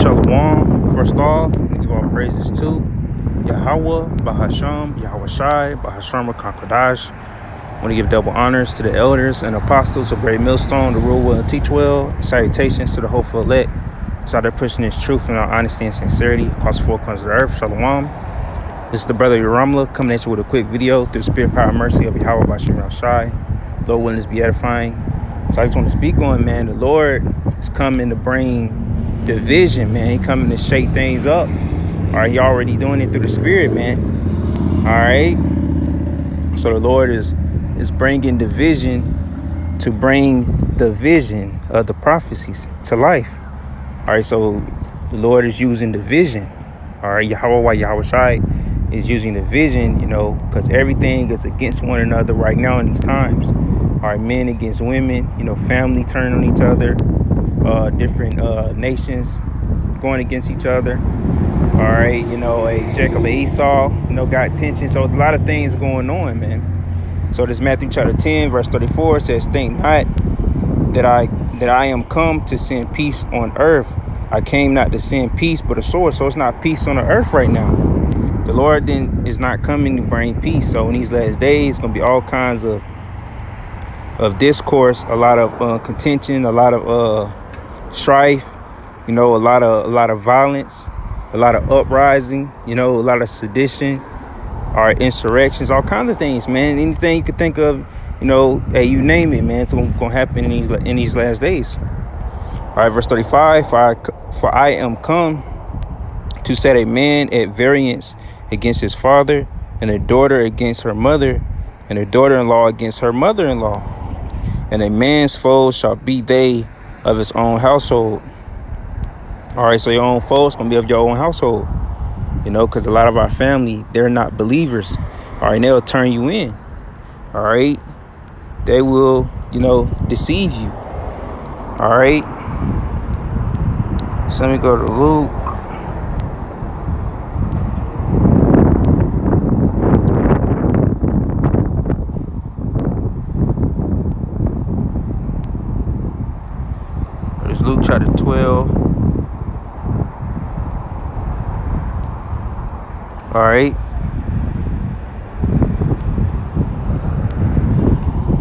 Shalom. First off, we give all praises to Yahweh, Bahasham, Yahweh Shai, Bahasham Kakodash. I want to give double honors to the elders and apostles of Great Millstone, to rule well and teach well. Salutations to the hopeful elect. It's out there pushing this truth in our honesty and sincerity across the four corners of the earth. Shalom. This is the brother Yeramla coming at you with a quick video through the spirit, power, and mercy of Yahweh Bahasham Shai. Lord willing, this be edifying. So I just want to speak on, man, the Lord is coming to bring division, man. He coming to shake things up. All right, he already doing it through the spirit, man. All right. So the Lord is bringing division to bring the vision of the prophecies to life. All right, so the Lord is using division. All right, Yahweh Shai is using the vision, you know, because everything is against one another right now in these times. All right, men against women, you know, family turning on each other, different nations going against each other. All right, you know, Jacob and Esau, you know, got tension. So it's a lot of things going on, man. So this Matthew chapter 10, verse 34 says, "Think not that I am come to send peace on earth. I came not to send peace, but a sword." So it's not peace on the earth right now. The Lord then is not coming to bring peace. So in these last days, it's gonna be all kinds of discourse, a lot of contention, a lot of strife, you know, a lot of violence, a lot of uprising, you know, a lot of sedition, or insurrections, all kinds of things, man. Anything you could think of, you know, hey, you name it, man. It's gonna happen in these last days. All right, verse 35. For I am come to set a man at variance against his father, and a daughter against her mother, and a daughter-in-law against her mother-in-law. And a man's foes shall be they of his own household. All right, so your own foes gonna be of your own household, you know, because a lot of our family, they're not believers. All right, and they'll turn you in. All right, they will, you know, deceive you. All right, so let me go to Luke. It's Luke chapter 12. All right.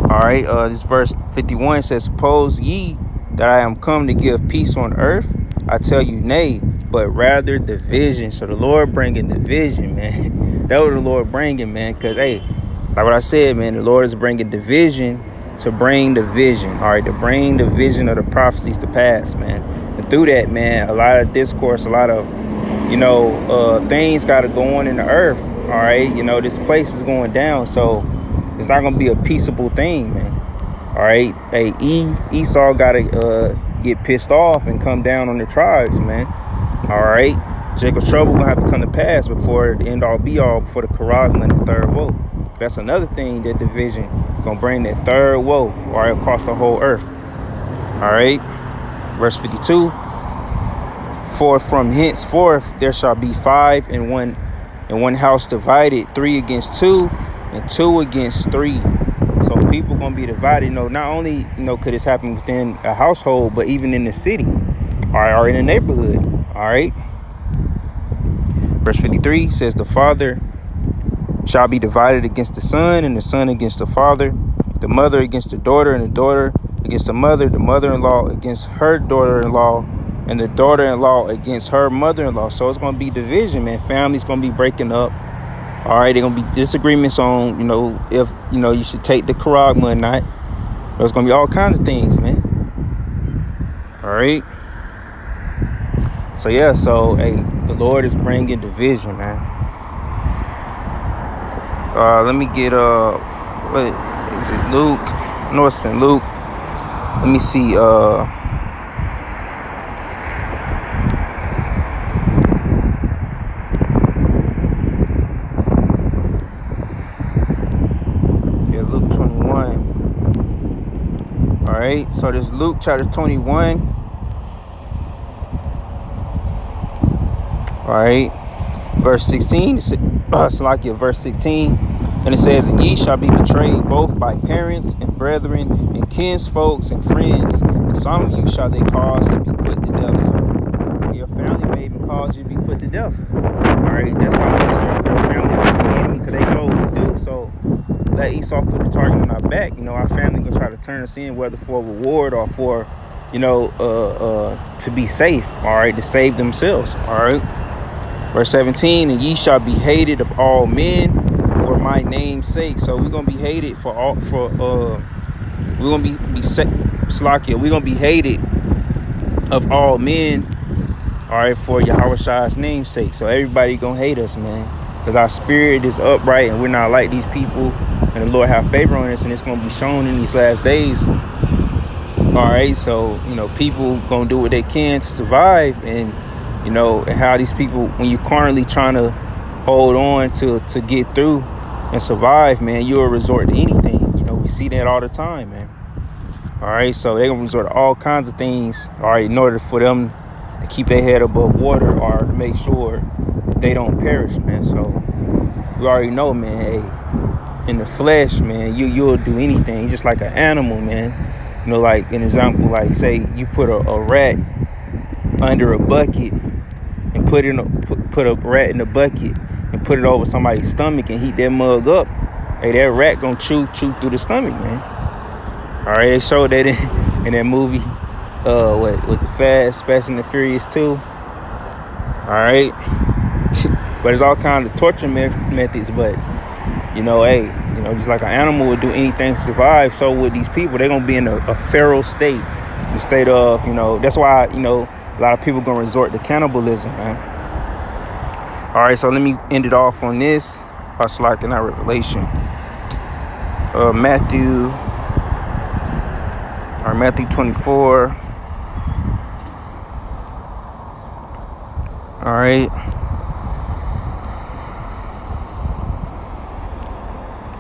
All right. This verse 51 says, "Suppose ye that I am come to give peace on earth? I tell you, nay, but rather division." So the Lord bringing division, man. That's what the Lord bringing, man. Because, hey, like what I said, man, the Lord is bringing division to bring the vision. All right, to bring the vision of the prophecies to pass, man. And through that, man, a lot of discourse, a lot of, you know, things got to go on in the earth. All right, you know, this place is going down, so it's not gonna be a peaceable thing, man. All right, hey, Esau gotta get pissed off and come down on the tribes, man. All right, Jacob's trouble gonna have to come to pass before the end all be all, before the Karagma and the third woe. That's another thing, that division gonna bring that third woe, all right, across the whole earth. All right, verse 52. "For from henceforth there shall be 5 in one house divided, 3 against 2, and 2 against 3. So people gonna be divided. You know, not only, you know, could this happen within a household, but even in the city, all right, or in the neighborhood. All right. Verse 53 says, "The father shall be divided against the son, and the son against the father, the mother against the daughter, and the daughter against the mother-in-law against her daughter-in-law, and the daughter-in-law against her mother-in-law." So it's going to be division, man. Families going to be breaking up. All right, they're going to be disagreements on, you know, if, you know, you should take the Karagma or not. There's going to be all kinds of things, man. All right. So, yeah, so, hey, the Lord is bringing division, man. Let me get, what is it, Luke? No, it's in Luke. Let me see, Luke 21. All right, so this Luke chapter 21. All right, verse 16. Salakia, verse 16. And it says, "And ye shall be betrayed both by parents and brethren and kinsfolks and friends, and some of you shall they cause to be put to death." So your family may even cause you to be put to death. All right, that's how much their family will be enemy, because they know what we do. So let Esau put the target on our back. Our family gonna try to turn us in, whether for a reward or for, to be safe. All right, to save themselves. All right. Verse 17, and ye shall be hated of all men for my name's sake. So we're gonna be hated we're gonna be Slakia. We're gonna be hated of all men. All right, for Yahweh's name's sake. So everybody gonna hate us, man, because our spirit is upright and we're not like these people. And the Lord have favor on us, and it's gonna be shown in these last days. All right, so people gonna do what they can to survive, and and how these people, when you're currently trying to hold on to get through and survive, man, you'll resort to anything. We see that all the time, man. All right, so they're gonna resort to all kinds of things, all right, in order for them to keep their head above water, or to make sure they don't perish, man. So we already know, man, hey, in the flesh, man, you'll do anything, just like an animal, man. Like an example, like say you put a rat under a bucket and put a rat in the bucket and put it over somebody's stomach and heat that mug up. Hey, that rat gonna chew through the stomach, man. All right, they showed that in that movie. What was it, Fast and the Furious 2? All right, but there's all kinds of torture methods. But hey, just like an animal would do anything to survive, so would these people. They're gonna be in a feral state, the state of That's why a lot of people gonna resort to cannibalism, man. All right, so let me end it off on this. It's like in our Revelation, Matthew 24. All right.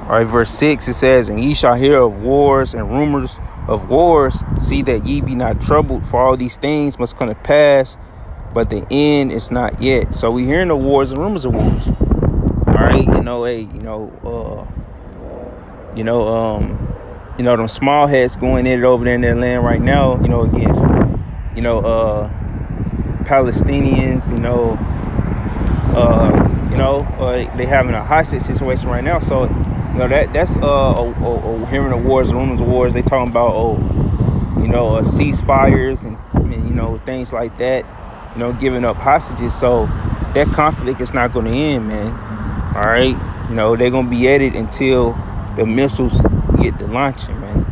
All right, verse 6, it says, and ye shall hear of wars and rumors of wars. See that ye be not troubled, for all these things must come to pass, but the end is not yet. So we hearing the wars and rumors of wars. All right, them small heads going in it over there in their land right now, against, Palestinians, they having a hostage situation right now. So, that's hearing the wars, rumors of wars. They talking about, ceasefires and things like that, giving up hostages. So that conflict is not going to end, man. All right. They're going to be at it until the missiles get to launching, man.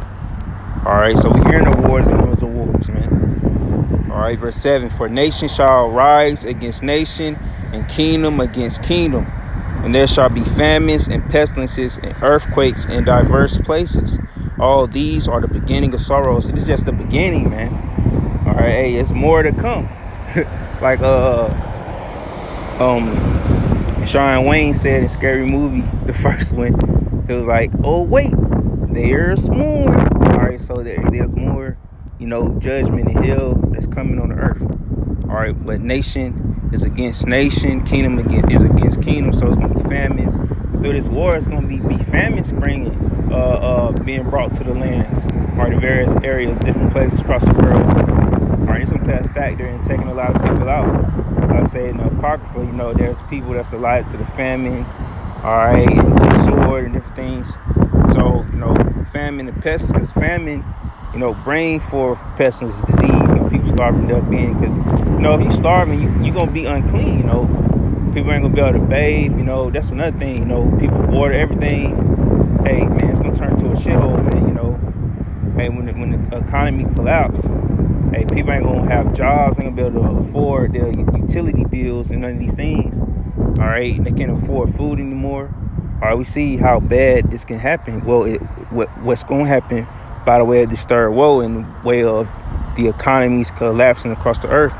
All right. So we're hearing the wars and rumors of wars, man. All right. Verse 7, for nation shall rise against nation and kingdom against kingdom. And there shall be famines and pestilences and earthquakes in diverse places. All these are the beginning of sorrows. So this is just the beginning, man. All right, hey, it's more to come. Like Shawn Wayne said in Scary Movie, the first one, it was like, oh wait, there's more. All right, so there's more, judgment and hell that's coming on the earth. All right, but nation is against nation, kingdom is against kingdom, so it's gonna be famines. Through this war, it's gonna be famines being brought to the lands, or the various areas, different places across the world. All right, it's gonna play a factor in taking a lot of people out. Like I say in the Apocrypha, there's people that's alive to the famine, all right, and to the sword and different things. So, famine and pests, because famine, bring forth pestilence, disease, people starving to death in, because, if you're starving, you're going to be unclean, people ain't going to be able to bathe, that's another thing, people order everything, hey, man, it's going to turn to a shithole, man, hey, when the economy collapse, hey, people ain't going to have jobs, ain't going to be able to afford their utility bills and none of these things, all right, they can't afford food anymore, all right, we see how bad this can happen. Well, what's going to happen by the way of this third woe, in the way of the economies collapsing across the earth.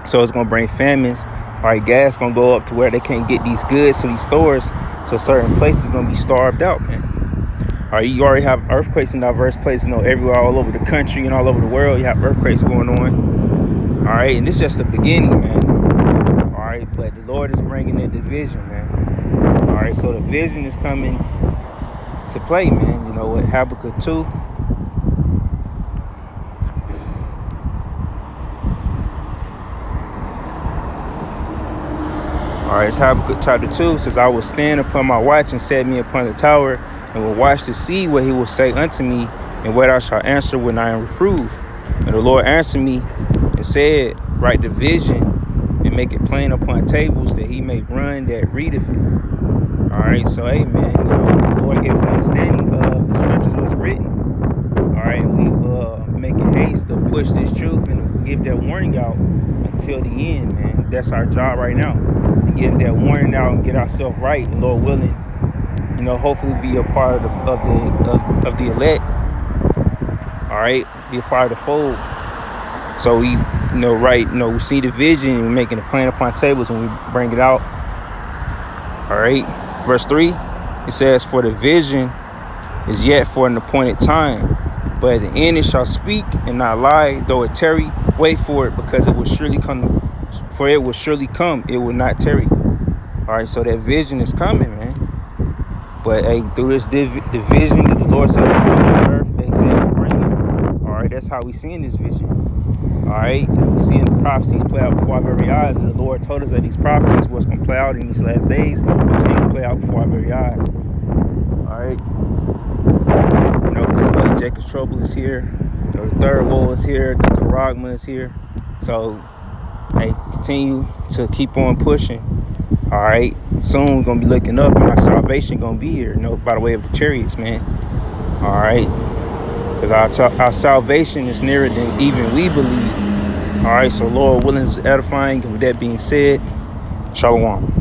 So it's going to bring famines. All right, gas going to go up to where they can't get these goods to these stores. So certain places going to be starved out, man. All right, you already have earthquakes in diverse places, everywhere, all over the country and all over the world. You have earthquakes going on. All right, and this is just the beginning, man. All right, but the Lord is bringing the division, man. All right, so the vision is coming to play, man. With Habakkuk 2. All right, it's Habakkuk chapter 2 says, I will stand upon my watch and set me upon the tower, and will watch to see what he will say unto me, and what I shall answer when I am reproved. And the Lord answered me and said, write the vision and make it plain upon tables, that he may run that readeth it. All right, so hey man, the Lord gave us understanding of the scriptures was written. All right, we making haste to push this truth and give that warning out until the end, man. That's our job right now, to get that warning out and get ourselves right, and Lord willing, hopefully be a part of the elect. All right, be a part of the fold. So we, we see the vision and we're making a plan upon tables and we bring it out. All right, verse 3, it says, for the vision is yet for an appointed time, but at the end it shall speak and not lie. Though it tarry, wait for it, because it will surely come. For it will surely come, it will not tarry. All right, so that vision is coming, man. But hey, through this division that the Lord said on earth, they said He'll bring it. All right, that's how we seeing this vision. All right, we're seeing the prophecies play out before our very eyes, and the Lord told us that these prophecies was going to play out in these last days. We're seeing it play out before our very eyes. All right, because Jacob's trouble is here, the third woe is here, the charagma is here. So, hey, continue to keep on pushing. All right, soon we're gonna be looking up, and our salvation gonna be here. By the way of the chariots, man. All right, because our salvation is nearer than even we believe. All right, so Lord willing is edifying. And with that being said, shalom.